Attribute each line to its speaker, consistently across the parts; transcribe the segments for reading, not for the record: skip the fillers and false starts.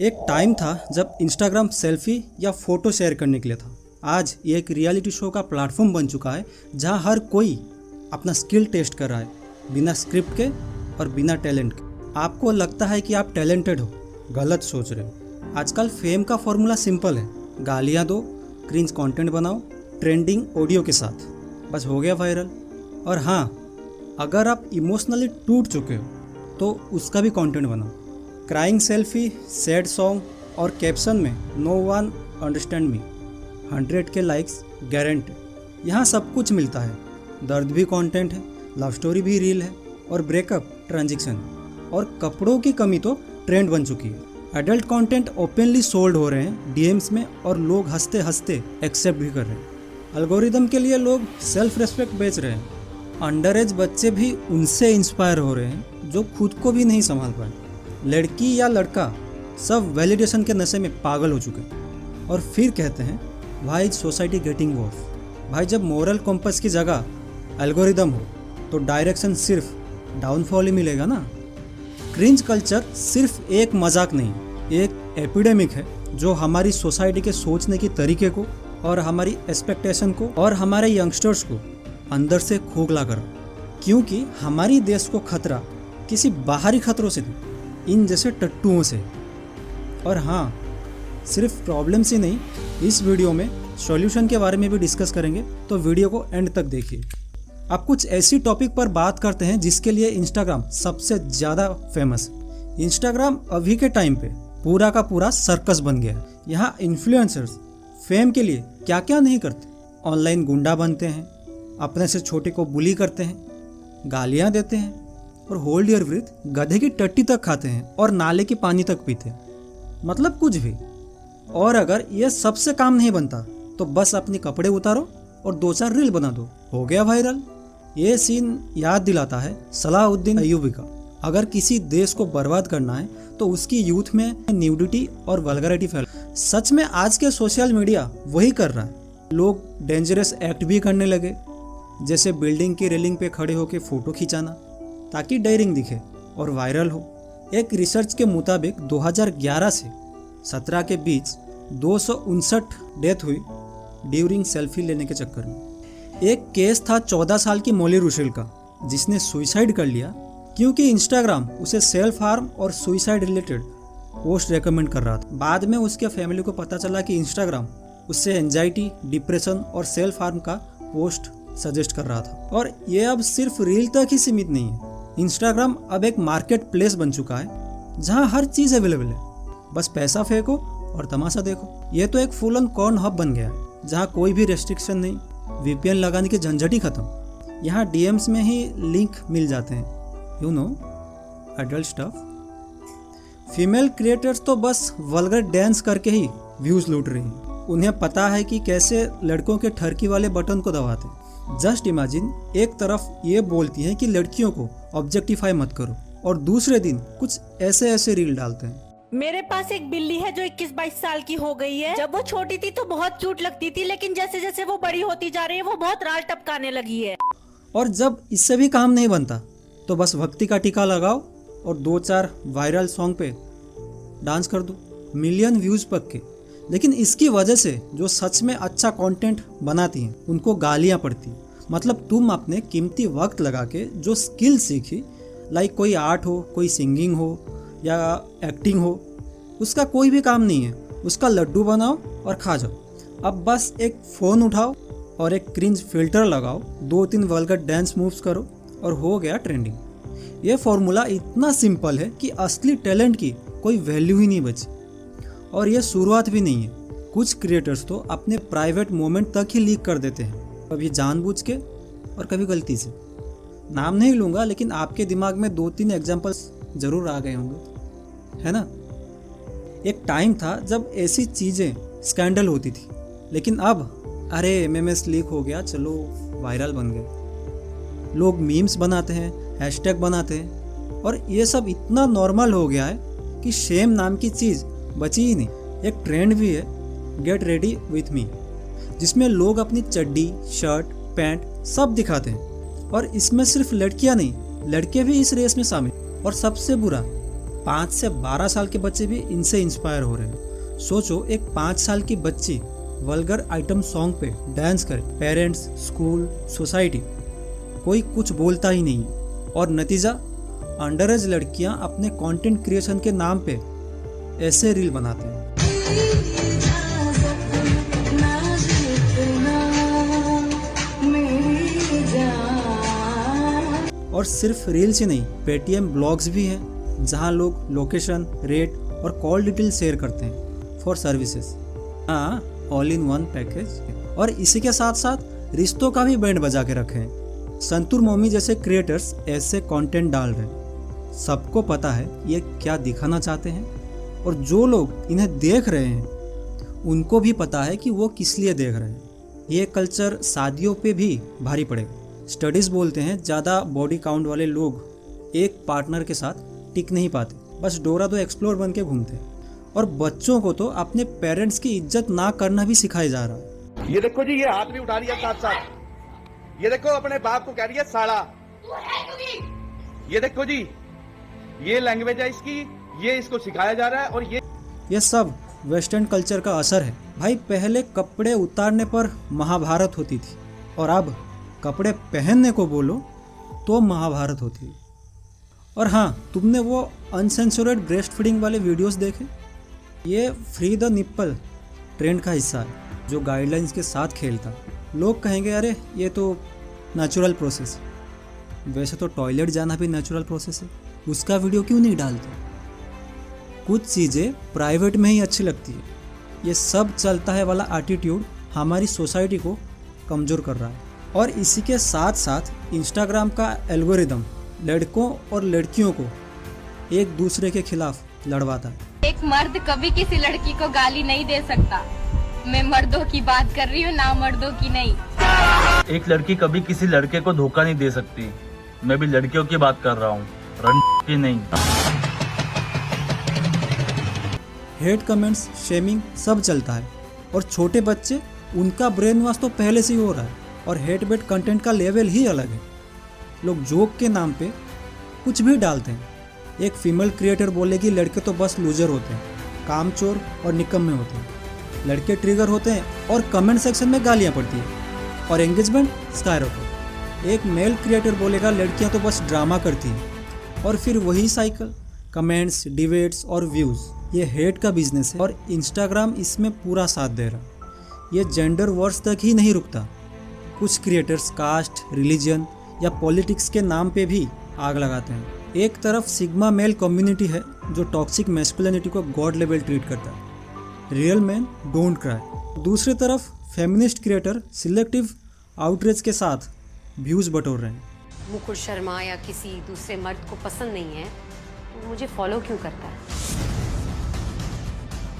Speaker 1: एक टाइम था जब इंस्टाग्राम सेल्फी या फ़ोटो शेयर करने के लिए था। आज ये एक रियलिटी शो का प्लेटफॉर्म बन चुका है जहां हर कोई अपना स्किल टेस्ट कर रहा है, बिना स्क्रिप्ट के और बिना टैलेंट के। आपको लगता है कि आप टैलेंटेड हो, गलत सोच रहे हो। आजकल फेम का फॉर्मूला सिंपल है, गालियाँ दो, क्रिंज कंटेंट बनाओ, ट्रेंडिंग ऑडियो के साथ, बस हो गया वायरल। और हाँ, अगर आप इमोशनली टूट चुके हो तो उसका भी कंटेंट बनाओ। क्राइंग सेल्फी, सैड सॉन्ग और कैप्शन में नो वन अंडरस्टैंड मी, 100 के लाइक्स गारंटी। यहाँ सब कुछ मिलता है, दर्द भी कंटेंट है, लव स्टोरी भी रील है और ब्रेकअप ट्रांजेक्शन। और कपड़ों की कमी तो ट्रेंड बन चुकी है। एडल्ट कंटेंट ओपनली सोल्ड हो रहे हैं डीएम्स में और लोग हंसते हंसते एक्सेप्ट भी कर रहे हैं। एल्गोरिदम के लिए लोग सेल्फ रेस्पेक्ट बेच रहे हैं। अंडर एज बच्चे भी उनसे इंस्पायर हो रहे हैं जो खुद को भी नहीं संभाल पाए। लड़की या लड़का सब वैलिडेशन के नशे में पागल हो चुके हैं और फिर कहते हैं why is society getting worse. भाई, जब मोरल कॉम्पस की जगह एल्गोरिदम हो तो डायरेक्शन सिर्फ डाउनफॉल ही मिलेगा ना। क्रिंज कल्चर सिर्फ एक मजाक नहीं, एक एपिडेमिक है जो हमारी सोसाइटी के सोचने के तरीके को और हमारी एक्सपेक्टेशन को और हमारे यंगस्टर्स को अंदर से खोखला कर। क्योंकि हमारी देश को खतरा किसी बाहरी खतरों से नहीं, इन जैसे टट्टुओं से। और हाँ, सिर्फ प्रॉब्लम से नहीं, इस वीडियो में सॉल्यूशन के बारे में भी डिस्कस करेंगे, तो वीडियो को एंड तक देखिए। अब कुछ ऐसी टॉपिक पर बात करते हैं जिसके लिए इंस्टाग्राम सबसे ज़्यादा फेमस है। इंस्टाग्राम अभी के टाइम पे पूरा का पूरा सर्कस बन गया है। यहाँ इन्फ्लुएंसर्स फेम के लिए क्या क्या नहीं करते। ऑनलाइन गुंडा बनते हैं, अपने से छोटे को बुली करते हैं, गालियाँ देते हैं और होल्ड योर ब्रीथ गधे की टट्टी तक खाते हैं और नाले की पानी तक पीते हैं। मतलब कुछ भी। और अगर ये सबसे काम नहीं बनता तो बस अपने कपड़े उतारो और 2-4 रील बना दो, हो गया वायरल। ये सीन याद दिलाता है सलाहुद्दीन अय्यूबी का। अगर किसी देश को बर्बाद करना है तो उसकी यूथ में न्यूडिटी और वल्गैरिटी फैल। सच में आज के सोशल मीडिया वही कर रहा है। लोग डेंजरस एक्ट भी करने लगे, जैसे बिल्डिंग की रेलिंग पे खड़े होकर फोटो खिंचाना ताकि डेयरिंग दिखे और वायरल हो। एक रिसर्च के मुताबिक 2011 से 17 के बीच 259 डेथ हुई ड्यूरिंग सेल्फी लेने के चक्कर में। एक केस था 14 साल की मोली रुशेल का, जिसने सुइसाइड कर लिया क्योंकि इंस्टाग्राम उसे सेल्फ हार्म और सुइसाइड रिलेटेड पोस्ट रेकमेंड कर रहा था। बाद में उसके फैमिली को पता चला कि इंस्टाग्राम उससे एंजाइटी, डिप्रेशन और सेल्फ हार्म का पोस्ट सजेस्ट कर रहा था। और ये अब सिर्फ रील तक ही सीमित नहीं है। इंस्टाग्राम अब एक मार्केट प्लेस बन चुका है जहां हर चीज़ अवेलेबल है, बस पैसा फेंको और तमाशा देखो। ये तो एक फुल ऑन कॉर्न हब बन गया है जहां कोई भी रेस्ट्रिक्शन नहीं, वीपीएन लगाने की झंझट ही खत्म। यहाँ डीएम्स में ही लिंक मिल जाते हैं, you know, adult stuff. Female creators तो बस वल्गर डांस करके ही व्यूज लूट रही हैं। उन्हें पता है कि कैसे लड़कों के ठरकी वाले बटन को दबाते हैं। जस्ट इमेजिन, एक तरफ ये बोलती हैं कि लड़कियों को ऑब्जेक्टिफाई मत करो और दूसरे दिन कुछ ऐसे ऐसे रील डालते हैं।
Speaker 2: मेरे पास एक बिल्ली है जो 21-22 साल की हो गई है। जब वो छोटी थी तो बहुत क्यूट लगती थी, लेकिन जैसे जैसे वो बड़ी होती जा रही है वो बहुत राल टपकाने लगी है।
Speaker 1: और जब इससे भी काम नहीं बनता तो बस भक्ति का टीका लगाओ और 2-4 वायरल सॉन्ग पे डांस कर दो, मिलियन व्यूज पक्के। लेकिन इसकी वजह से जो सच में अच्छा कंटेंट बनाती हैं उनको गालियाँ पड़ती। मतलब तुम अपने कीमती वक्त लगा के जो स्किल सीखी, लाइक कोई आर्ट हो, कोई सिंगिंग हो या एक्टिंग हो, उसका कोई भी काम नहीं है। उसका लड्डू बनाओ और खा जाओ। अब बस एक फ़ोन उठाओ और एक क्रिंज फिल्टर लगाओ, 2-3 वल्गर डांस मूव्स करो और हो गया ट्रेंडिंग। ये फॉर्मूला इतना सिंपल है कि असली टैलेंट की कोई वैल्यू ही नहीं बची। और ये शुरुआत भी नहीं है। कुछ क्रिएटर्स तो अपने प्राइवेट मोमेंट तक ही लीक कर देते हैं, कभी जानबूझ के और कभी गलती से। नाम नहीं लूँगा, लेकिन आपके दिमाग में 2-3 एग्जांपल्स ज़रूर आ गए होंगे, है ना। एक टाइम था जब ऐसी चीज़ें स्कैंडल होती थी, लेकिन अब अरे एमएमएस लीक हो गया, चलो वायरल बन गए। लोग मीम्स बनाते हैं, हैशटैग बनाते हैं और ये सब इतना नॉर्मल हो गया है कि शेम नाम की चीज़ बची ही नहीं। एक ट्रेंड भी है गेट रेडी विथ मी, जिसमें लोग अपनी चड्डी, शर्ट, पैंट सब दिखाते हैं। और इसमें सिर्फ लड़कियां नहीं, लड़के भी इस रेस में शामिल। और सबसे बुरा, 5 से 12 साल के बच्चे भी इनसे इंस्पायर हो रहे हैं। सोचो, एक 5 साल की बच्ची वल्गर आइटम सॉन्ग पे डांस करे, पेरेंट्स, स्कूल, सोसाइटी कोई कुछ बोलता ही नहीं है, और नतीजा अंडर एज लड़कियां अपने कंटेंट क्रिएशन के नाम पे ऐसे रील बनाते हैं। और सिर्फ रील्स ही नहीं, पेटीएम ब्लॉग्स भी हैं जहां लोग लोकेशन, रेट और कॉल डिटेल शेयर करते हैं फॉर सर्विसेज। हाँ, ऑल इन वन पैकेज। और इसी के साथ साथ रिश्तों का भी बैंड बजा के रखे हैं। संतूर मम्मी जैसे क्रिएटर्स ऐसे कंटेंट डाल रहे हैं। सबको पता है ये क्या दिखाना चाहते हैं, और जो लोग इन्हें देख रहे हैं उनको भी पता है कि वो किस लिए देख रहे हैं। ये कल्चर शादियों पे भी भारी पड़ेगा। स्टडीज़ बोलते हैं ज़्यादा बॉडी काउंट वाले लोग एक पार्टनर के साथ टिक नहीं पाते, बस डोरा दो एक्सप्लोर बन के घूमते हैं। और बच्चों को तो अपने पेरेंट्स की इज्जत ना करना भी सिखाया जा रहा है।
Speaker 3: ये देखो जी, ये हाथ भी उठा रही है साथ साथ। ये देखो, अपने बाप को कह रही है साला। ये देखो जी, ये लैंग्वेज है इसकी, ये इसको सिखाया जा रहा है। और ये सब
Speaker 1: वेस्टर्न कल्चर का असर है भाई। पहले कपड़े उतारने पर महाभारत होती थी, और अब कपड़े पहनने को बोलो तो महाभारत होती है। और हाँ, तुमने वो अनसेंसुरेड ब्रेस्ट फीडिंग वाले वीडियोस देखे? ये फ्री द निप्पल ट्रेंड का हिस्सा है जो गाइडलाइंस के साथ खेलता। लोग कहेंगे अरे ये तो नेचुरल प्रोसेस। वैसे तो टॉयलेट जाना भी नेचुरल प्रोसेस है, उसका वीडियो क्यों नहीं डालते? कुछ चीज़ें प्राइवेट में ही अच्छी लगती है। ये सब चलता है वाला एटीट्यूड हमारी सोसाइटी को कमज़ोर कर रहा है। और इसी के साथ साथ इंस्टाग्राम का एल्गोरिदम लड़कों और लड़कियों को एक दूसरे के खिलाफ लड़वाता है।
Speaker 4: एक मर्द कभी किसी लड़की को गाली नहीं दे सकता। मैं मर्दों की बात कर रही हूँ, ना मर्दों की नहीं।
Speaker 5: एक लड़की कभी किसी लड़के को धोखा नहीं दे सकती। मैं भी लड़कियों की बात कर रहा हूँ, रन की नहीं।
Speaker 1: हेट कमेंट्स, शेमिंग सब चलता है, और छोटे बच्चे, उनका ब्रेन वॉश तो पहले से ही हो रहा है। और हेट बेट कंटेंट का लेवल ही अलग है। लोग जोक के नाम पे कुछ भी डालते हैं। एक फीमेल क्रिएटर बोलेगी लड़के तो बस लूजर होते हैं, कामचोर और निकम्मे होते हैं। लड़के ट्रिगर होते हैं और कमेंट सेक्शन में गालियाँ पड़ती हैं और एंगेजमेंट स्काईरॉकेट। एक मेल क्रिएटर बोलेगा लड़कियाँ तो बस ड्रामा करती हैं, और फिर वही साइकिल, कमेंट्स, डिबेट्स और व्यूज़। ये हेट का बिजनेस है और इंस्टाग्राम इसमें पूरा साथ दे रहा। ये जेंडर वॉर्स तक ही नहीं रुकता। कुछ क्रिएटर्स कास्ट, रिलीजन या पॉलिटिक्स के नाम पे भी आग लगाते हैं। एक तरफ सिग्मा मेल कम्युनिटी है जो टॉक्सिक मैस्कुलिनिटी को गॉड लेवल ट्रीट करता है, रियल मैन डोंट क्राई। दूसरी तरफ फेमिनिस्ट क्रिएटर सिलेक्टिव आउटरीच के साथ व्यूज़ बटोर रहे हैं।
Speaker 6: मुकुट शर्मा या किसी दूसरे मर्द को पसंद नहीं है, मुझे फॉलो क्यों करता है?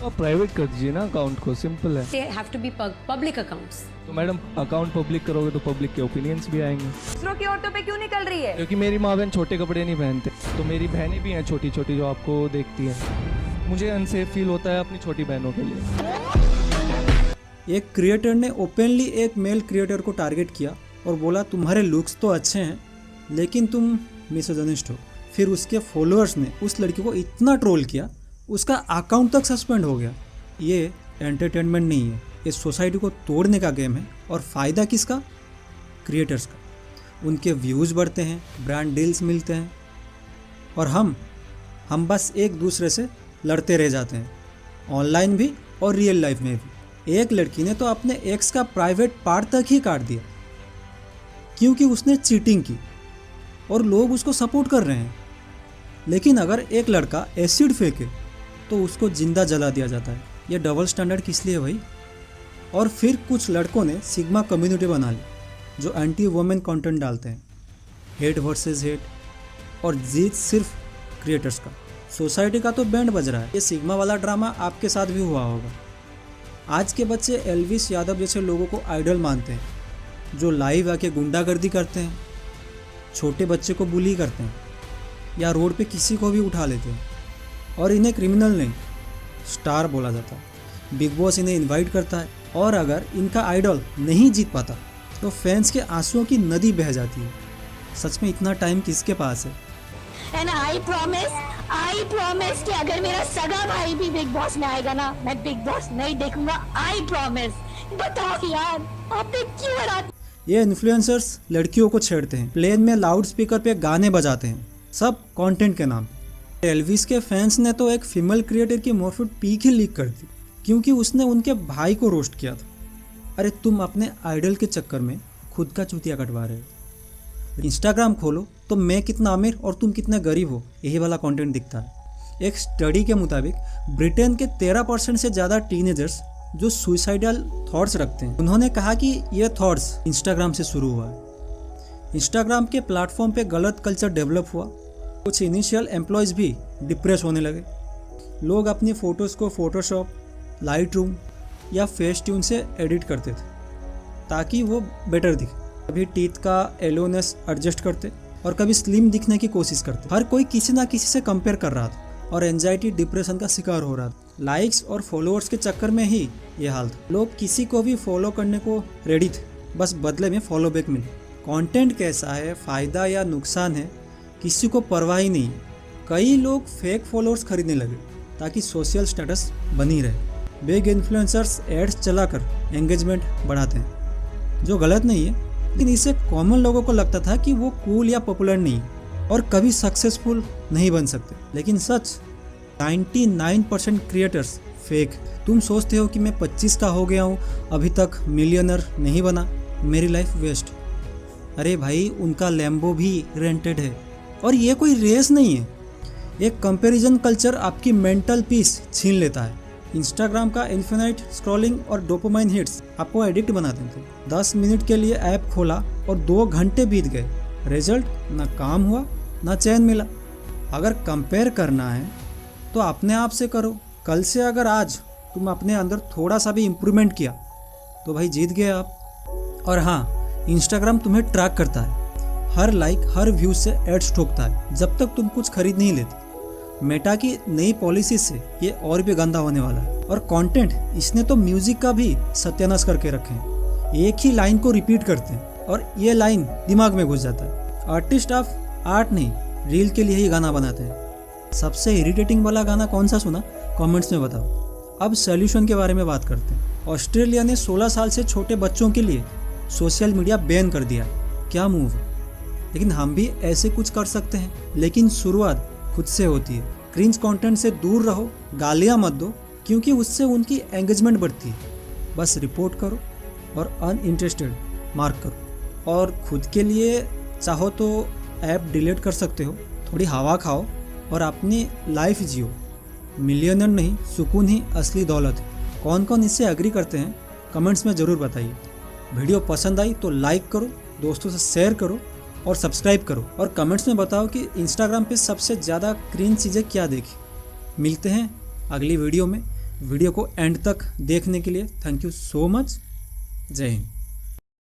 Speaker 7: आप प्राइवेट कर दीजिए ना अकाउंट को, सिंपल है।
Speaker 6: They have to be public accounts.
Speaker 7: तो मैडम अकाउंट पब्लिक करोगे तो पब्लिक के ओपिनियंस भी आएंगे।
Speaker 8: दूसरों की औरतों पे क्यों निकल रही है?
Speaker 7: क्योंकि मेरी माँ बहन छोटे कपड़े नहीं पहनते, तो मेरी बहनें भी हैं छोटी छोटी जो आपको देखती हैं। मुझे अनसेफ फील होता है अपनी छोटी बहनों के लिए।
Speaker 1: एक क्रिएटर ने ओपनली एक मेल क्रिएटर को टारगेट किया और बोला तुम्हारे लुक्स तो अच्छे हैं लेकिन तुम मिसोजिनिस्ट हो। फिर उसके फॉलोअर्स ने उस लड़की को इतना ट्रोल किया, उसका अकाउंट तक सस्पेंड हो गया। ये एंटरटेनमेंट नहीं है, ये सोसाइटी को तोड़ने का गेम है। और फ़ायदा किसका? क्रिएटर्स का। उनके व्यूज़ बढ़ते हैं, ब्रांड डील्स मिलते हैं, और हम बस एक दूसरे से लड़ते रह जाते हैं, ऑनलाइन भी और रियल लाइफ में भी। एक लड़की ने तो अपने एक्स का प्राइवेट पार्ट तक ही काट दिया क्योंकि उसने चीटिंग की, और लोग उसको सपोर्ट कर रहे हैं। लेकिन अगर एक लड़का एसिड फेंके तो उसको जिंदा जला दिया जाता है। ये डबल स्टैंडर्ड किस लिए भाई? और फिर कुछ लड़कों ने सिग्मा कम्युनिटी बना ली जो एंटी वुमेन कंटेंट डालते हैं। हेट वर्सेस हेट, और जीत सिर्फ क्रिएटर्स का। सोसाइटी का तो बैंड बज रहा है। ये सिग्मा वाला ड्रामा आपके साथ भी हुआ होगा। आज के बच्चे एल्विस यादव जैसे लोगों को आइडल मानते हैं, जो लाइव आके गुंडागर्दी करते हैं, छोटे बच्चे को बुली करते हैं, या रोड पे किसी को भी उठा लेते हैं, और इन्हें क्रिमिनल नहीं स्टार बोला जाता है। बिग बॉस इन्हें इनवाइट करता है, और अगर इनका आइडल नहीं जीत पाता तो फैंस के आंसुओं की नदी बह जाती है। सच में इतना टाइम किसके पास है?
Speaker 9: एंड आई प्रॉमिस कि अगर मेरा सगा भाई भी बिग बॉस में आएगा ना, मैं बिग बॉस नहीं देखूंगा, आई प्रॉमिस। बताओ यार, आपने क्यों हरा।
Speaker 1: ये इन्फ्लुएंसर्स लड़कियों को छेड़ते हैं, प्लेन में लाउड स्पीकर पे गाने बजाते हैं, सब कंटेंट के नाम पे। एल्विस के फैंस ने तो एक फीमेल क्रिएटर की मोरफिट पीक ही लीक कर दी क्योंकि उसने उनके भाई को रोस्ट किया था। अरे तुम अपने आइडल के चक्कर में खुद का चूतिया कटवा रहे हो। इंस्टाग्राम खोलो तो मैं कितना अमीर और तुम कितने गरीब हो, यही वाला कंटेंट दिखता है। एक स्टडी के मुताबिक ब्रिटेन के 13% से ज़्यादा टीनेजर्स जो सुसाइडल थॉट्स रखते हैं, उन्होंने कहा कि ये थॉट्स इंस्टाग्राम से शुरू हुआ है। इंस्टाग्राम के प्लेटफॉर्म पे गलत कल्चर डेवलप हुआ, कुछ इनिशियल एम्प्लॉयज़ भी डिप्रेस होने लगे। लोग अपनी फ़ोटोज़ को फोटोशॉप, लाइटरूम या फेसट्यून से एडिट करते थे ताकि वो बेटर दिखे। कभी टीथ का एलोनेस एडजस्ट करते और कभी स्लिम दिखने की कोशिश करते। हर कोई किसी ना किसी से कंपेयर कर रहा था और एंजाइटी डिप्रेशन का शिकार हो रहा था। लाइक्स और फॉलोअर्स के चक्कर में ही ये हाल था। लोग किसी को भी फॉलो करने को रेडी थे, बस बदले में फॉलो बैक मिले। कंटेंट कैसा है, फ़ायदा या नुकसान है, किसी को परवाह ही नहीं। कई लोग फेक फॉलोअर्स खरीदने लगे ताकि सोशल स्टेटस बनी रहे। बिग इन्फ्लुएंसर्स एड्स चलाकर एंगेजमेंट बढ़ाते हैं, जो गलत नहीं है, लेकिन इससे कॉमन लोगों को लगता था कि वो कूल या पॉपुलर नहीं और कभी सक्सेसफुल नहीं बन सकते। लेकिन सच 99% क्रिएटर्स फेक। तुम सोचते हो कि मैं 25 का हो गया हूँ, अभी तक मिलियनर नहीं बना, मेरी लाइफ वेस्ट। अरे भाई, उनका लैम्बो भी रेंटेड है और ये कोई रेस नहीं है। एक कंपैरिजन कल्चर आपकी मेंटल पीस छीन लेता है। इंस्टाग्राम का इन्फिनाइट स्क्रॉलिंग और डोपामाइन हिट्स आपको एडिक्ट बना देते हैं। 10 मिनट के लिए ऐप खोला और 2 घंटे बीत गए, रिजल्ट ना काम हुआ ना चैन मिला। अगर कंपेयर करना है तो अपने आप से करो। कल से अगर आज तुम अपने अंदर थोड़ा सा भी इम्प्रूवमेंट किया तो भाई जीत गए आप। और हाँ, इंस्टाग्राम तुम्हें ट्रैक करता है, हर लाइक हर व्यू से एड्स ठोकता है जब तक तुम कुछ खरीद नहीं लेते। मेटा की नई पॉलिसी से ये और भी गंदा होने वाला है। और कंटेंट, इसने तो म्यूजिक का भी सत्यानाश करके रखे हैं। एक ही लाइन को रिपीट करते हैं और ये लाइन दिमाग में घुस जाता है। आर्टिस्ट ऑफ आर्ट नहीं, रील के लिए ही गाना बनाते हैं। सबसे इरिटेटिंग वाला गाना कौन सा सुना, कमेंट्स में बताओ। अब सॉल्यूशन के बारे में बात करते हैं। ऑस्ट्रेलिया ने 16 साल से छोटे बच्चों के लिए सोशल मीडिया बैन कर दिया। क्या मूव है, लेकिन हम भी ऐसे कुछ कर सकते हैं। लेकिन शुरुआत खुद से होती है। क्रिंज कंटेंट से दूर रहो, गालियाँ मत दो क्योंकि उससे उनकी एंगेजमेंट बढ़ती है। बस रिपोर्ट करो और अनइंटरेस्टेड मार्क करो। और खुद के लिए चाहो तो ऐप डिलीट कर सकते हो, थोड़ी हवा खाओ और अपनी लाइफ जियो। मिलियनर नहीं, सुकून ही असली दौलत है। कौन कौन इससे एग्री करते हैं कमेंट्स में ज़रूर बताइए। वीडियो पसंद आई तो लाइक करो, दोस्तों से शेयर करो और सब्सक्राइब करो। और कमेंट्स में बताओ कि इंस्टाग्राम पे सबसे ज़्यादा क्रीन चीज़ें क्या देखी। मिलते हैं अगली वीडियो में। वीडियो को एंड तक देखने के लिए थैंक यू सो मच। जय हिंद।